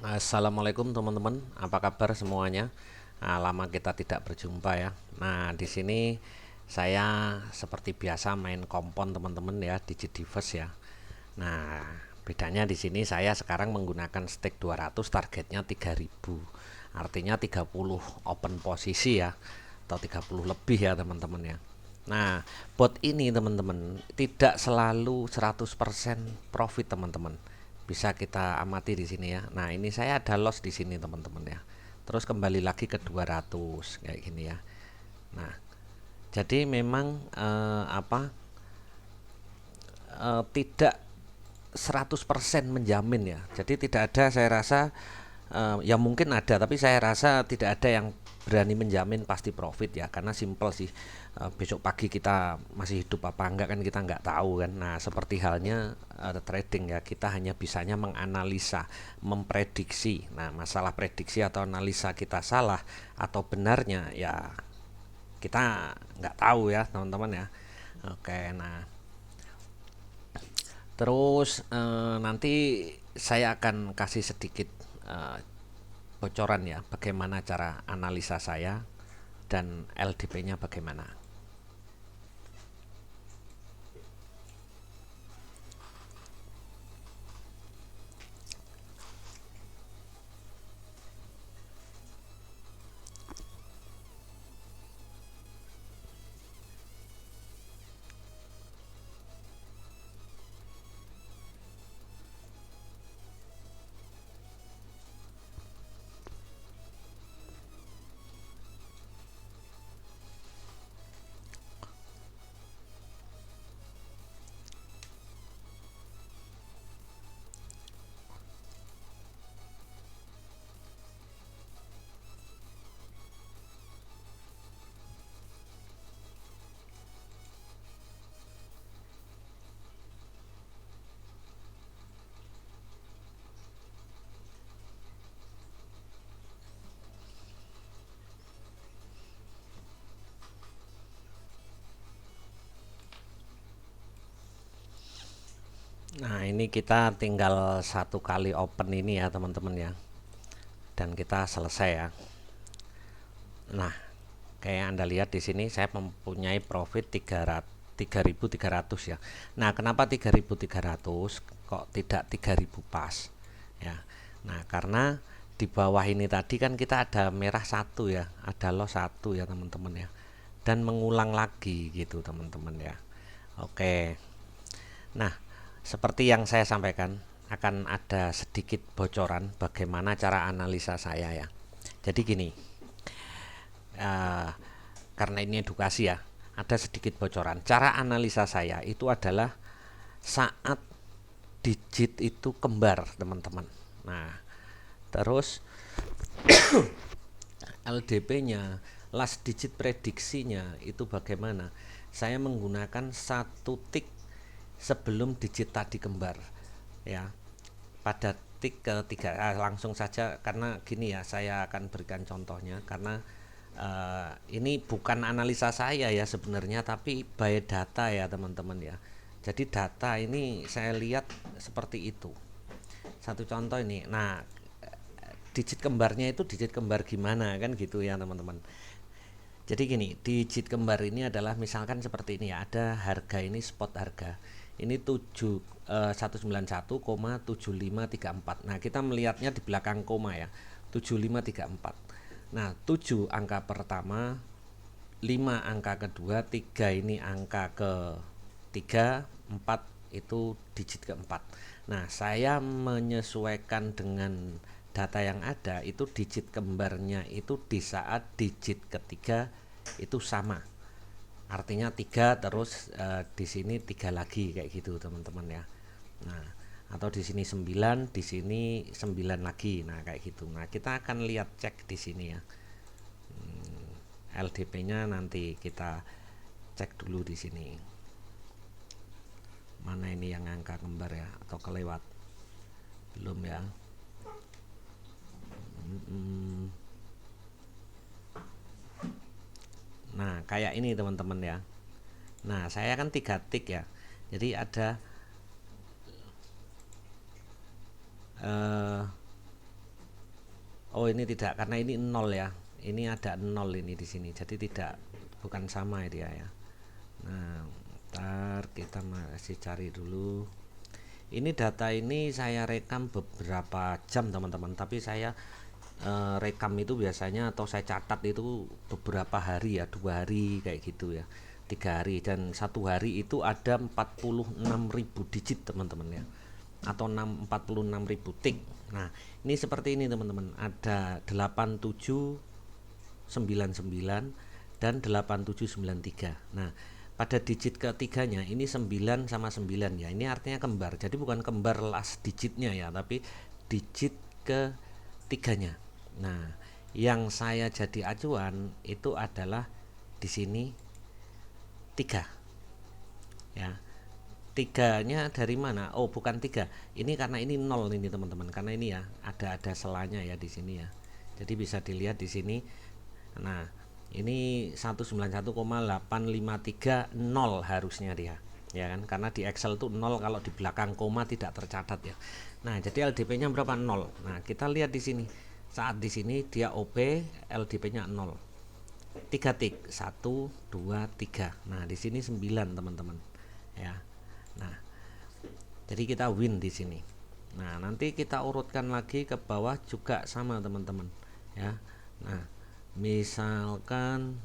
Assalamualaikum teman-teman, apa kabar semuanya? Lama kita tidak berjumpa ya. Nah, di sini saya seperti biasa main kompon teman-teman ya, Digidiverse ya. Nah, bedanya di sini saya sekarang menggunakan stake 200, targetnya 3000. Artinya 30 open posisi ya, atau 30 lebih ya teman-teman ya. Nah, bot ini teman-teman tidak selalu 100% profit teman-teman. Bisa kita amati di sini ya. Nah, ini saya ada loss di sini teman-teman ya. Terus kembali lagi ke 200 kayak gini ya. Nah, jadi memang tidak 100% menjamin ya. Jadi tidak ada, saya rasa ya mungkin ada, tapi saya rasa tidak ada yang berani menjamin pasti profit ya, karena simple sih. Besok pagi kita masih hidup apa enggak kan kita nggak tahu kan. Nah, seperti halnya trading ya, kita hanya bisanya menganalisa, memprediksi. Nah, masalah prediksi atau analisa kita salah atau benarnya ya kita nggak tahu ya teman-teman ya. Oke, nah terus nanti saya akan kasih sedikit eh, bocoran ya, bagaimana cara analisa saya dan LDP-nya bagaimana. Nah, ini kita tinggal satu kali open ini ya teman-teman ya, dan kita selesai ya. Nah, kayak Anda lihat di sini saya mempunyai profit 3.300 ya. Nah, kenapa 3.300 kok tidak 3.000 pas ya? Nah, karena di bawah ini tadi kan kita ada merah satu ya, ada loss satu ya teman-teman ya, dan mengulang lagi gitu teman-teman ya. Oke, nah seperti yang saya sampaikan, akan ada sedikit bocoran bagaimana cara analisa saya ya. Jadi gini, eh, karena ini edukasi ya, ada sedikit bocoran. Cara analisa saya itu adalah saat digit itu kembar teman-teman. Nah, terus LDP-nya, last digit prediksinya itu bagaimana? Saya menggunakan satu tik sebelum digit tadi kembar ya, pada tik ketiga. Langsung saja, karena gini ya, saya akan berikan contohnya, karena ini bukan analisa saya ya sebenarnya, tapi by data ya teman-teman ya. Jadi data ini saya lihat seperti itu. Satu contoh ini, nah digit kembarnya itu digit kembar gimana kan gitu ya teman-teman. Jadi gini, digit kembar ini adalah misalkan seperti ini ya, ada harga ini, spot harga ini 191,7534. Nah, kita melihatnya di belakang koma ya, 7534. Nah, 7 angka pertama, 5 angka kedua, 3 ini angka ke 3, 4 itu digit keempat. Nah, saya menyesuaikan dengan data yang ada, itu digit kembarnya itu di saat digit ketiga itu sama. Artinya 3 terus di sini 3 lagi kayak gitu teman-teman ya. Nah, atau di sini 9, di sini 9 lagi. Nah, kayak gitu. Nah, kita akan lihat cek di sini ya. LDP-nya nanti kita cek dulu di sini. Mana ini yang angka kembar ya, atau kelewat? Belum ya. Nah, kayak ini teman-teman ya. Nah, saya kan 3 tik ya. Jadi ada ini tidak, karena ini 0 ya. Ini ada 0 ini di sini. Jadi tidak, bukan sama dia ya. Nah, ntar kita masih cari dulu. Ini data ini saya rekam beberapa jam teman-teman, tapi saya rekam itu biasanya atau saya catat itu beberapa hari ya, 2 hari kayak gitu ya, 3 hari, dan 1 hari itu ada 46.000 digit teman-teman ya, atau 46.000 tik. Nah ini seperti ini teman-teman, ada 8799 dan 8793. Nah pada digit ketiganya ini 9 sama 9 ya, ini artinya kembar, jadi bukan kembar last digitnya ya, tapi digit ketiganya. Nah yang saya jadi acuan itu adalah di sini 3 ya. Tiganya dari mana? Oh bukan 3, ini karena ini 0 ini teman-teman, karena ini ya ada selanya ya di sini ya, jadi bisa dilihat di sini. Nah ini 191,853 0 harusnya dia ya kan, karena di Excel tuh 0 kalau di belakang koma tidak tercatat ya. Nah jadi LDP nya berapa? 0. Nah kita lihat di sini, saat di sini dia OP, LDP nya 0, 3 tik, 1 2 3. Nah di sini 9 teman-teman ya. Nah jadi kita win di sini. Nah nanti kita urutkan lagi ke bawah juga sama teman-teman ya. Nah misalkan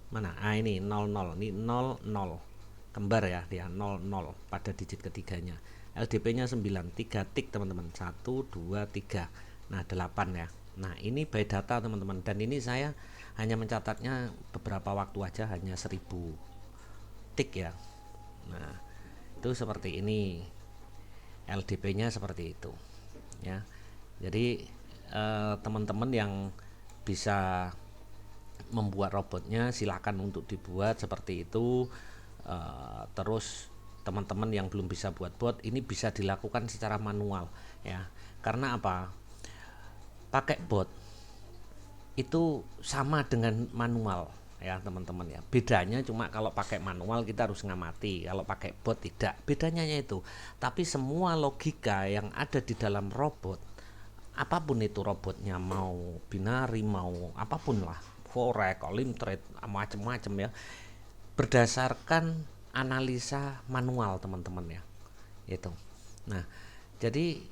mana, ini 00, ini 00 kembar ya, dia 00 pada digit ketiganya. LDP nya 9, 3 tik teman-teman, 1 2 3. Nah 8 ya. Nah ini by data teman-teman, dan ini saya hanya mencatatnya beberapa waktu aja, hanya 1000 tik ya. Nah itu seperti ini, LDP nya seperti itu ya. Jadi teman-teman yang bisa membuat robotnya silakan untuk dibuat seperti itu. Terus teman-teman yang belum bisa buat bot, ini bisa dilakukan secara manual ya. Karena apa? Pakai bot itu sama dengan manual ya teman-teman ya. Bedanya cuma kalau pakai manual kita harus ngamati, kalau pakai bot tidak. Bedanya itu. Tapi semua logika yang ada di dalam robot, apapun itu robotnya, mau binari, mau apapun lah, forex, olim trade, macam-macam ya, berdasarkan analisa manual teman-teman ya itu. Nah jadi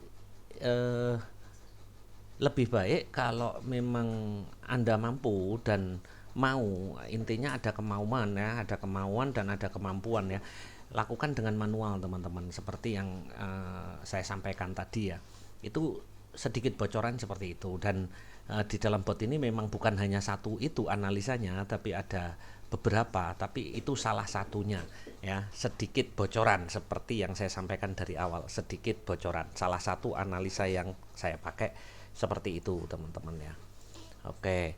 lebih baik kalau memang Anda mampu dan mau, intinya ada kemauan ya, ada kemauan dan ada kemampuan ya, lakukan dengan manual teman-teman, seperti yang saya sampaikan tadi ya. Itu sedikit bocoran seperti itu, dan di dalam bot ini memang bukan hanya satu itu analisanya, tapi ada beberapa, tapi itu salah satunya ya. Sedikit bocoran seperti yang saya sampaikan dari awal, sedikit bocoran, salah satu analisa yang saya pakai seperti itu teman-teman ya. Oke.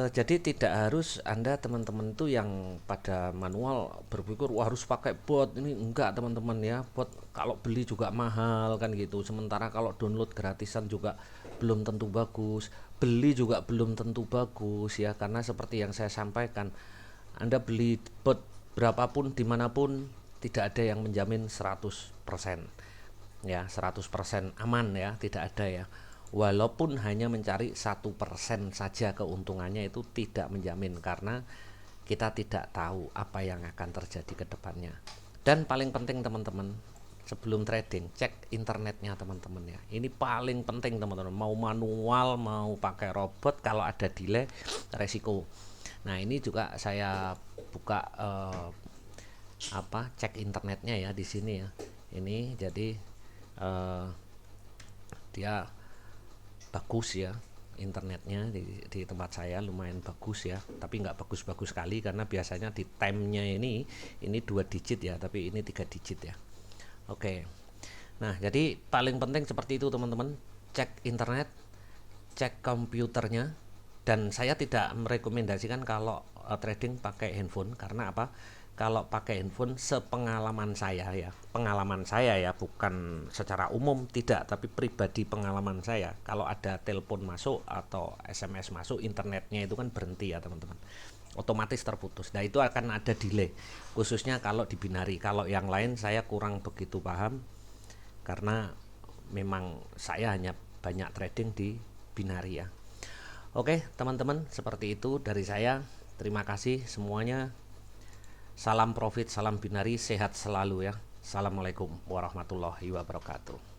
Jadi tidak harus Anda teman-teman tuh yang pada manual berpikir wah harus pakai bot, ini enggak teman-teman ya. Bot kalau beli juga mahal kan gitu, sementara kalau download gratisan juga belum tentu bagus, beli juga belum tentu bagus ya. Karena seperti yang saya sampaikan, Anda beli bot berapapun dimanapun tidak ada yang menjamin 100% ya, 100% aman ya, tidak ada ya. Walaupun hanya mencari 1% saja keuntungannya, itu tidak menjamin, karena kita tidak tahu apa yang akan terjadi ke depannya. Dan paling penting teman-teman, sebelum trading cek internetnya teman-teman ya. Ini paling penting teman-teman, mau manual mau pakai robot, kalau ada delay resiko. Nah ini juga saya buka cek internetnya ya di sini ya. Ini jadi dia bagus ya, internetnya di tempat saya lumayan bagus ya, tapi nggak bagus-bagus sekali karena biasanya di time-nya ini 2 digit ya, tapi ini 3 digit ya. Oke. Nah jadi paling penting seperti itu teman-teman, cek internet, cek komputernya. Dan saya tidak merekomendasikan kalau trading pakai handphone, karena apa? Kalau pakai handphone, sepengalaman saya ya, bukan secara umum tidak, tapi pribadi pengalaman saya, kalau ada telepon masuk atau SMS masuk, internetnya itu kan berhenti ya teman-teman, otomatis terputus. Nah itu akan ada delay, khususnya kalau di binari. Kalau yang lain saya kurang begitu paham, karena memang saya hanya banyak trading di binari ya. Oke teman-teman, seperti itu dari saya. Terima kasih semuanya. Salam profit, salam binari, sehat selalu ya. Assalamualaikum warahmatullahi wabarakatuh.